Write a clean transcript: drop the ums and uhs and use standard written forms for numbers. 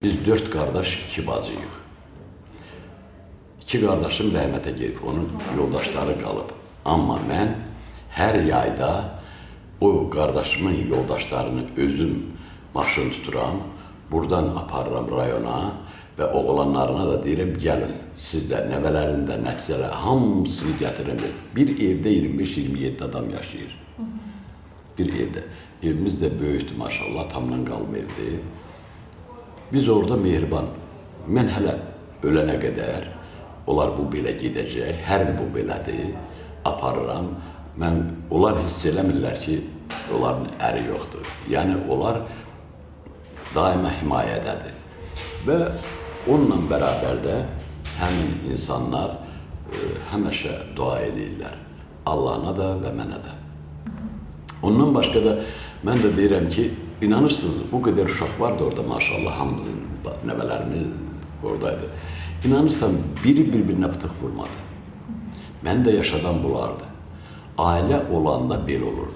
Biz 4 kardeş, 2 bacıyıq. 2 kardeşim rəhmətə gedib, onun yoldaşları qalıb. Amma mən hər yayda o kardeşimin yoldaşlarını özüm maşın tuturam, buradan aparıram rayona və oğlanlarına da deyirəm, gəlin, sizlər nəvələrində, nəticələr, hamısını gətirirəm. Bir evdə 25-27 adam yaşayır. Bir evdə. Evimiz də böyükdür, maşallah, tamdan qalma evdir. Biz orada mehriban, mən hələ ölənə qədər, onlar bu belə gedəcək, hər il bu belədir, aparıram. Onlar hiss eləmirlər ki, onların əri yoxdur. Yəni, onlar daima himayədədir. Və onunla bərabər də həmin insanlar həmişə dua edirlər. Allahına da və mənə də. Ondan başqa da mən də deyirəm ki, İnanırsınız, bu qədər uşaq vardı orada, maşallah, hamımızın nəvələrimiz oradaydı. İnanırsan, biri bir-birinə pıtıq vurmadı. Mən də yaşadan bulardı. Ailə olanda belə olur.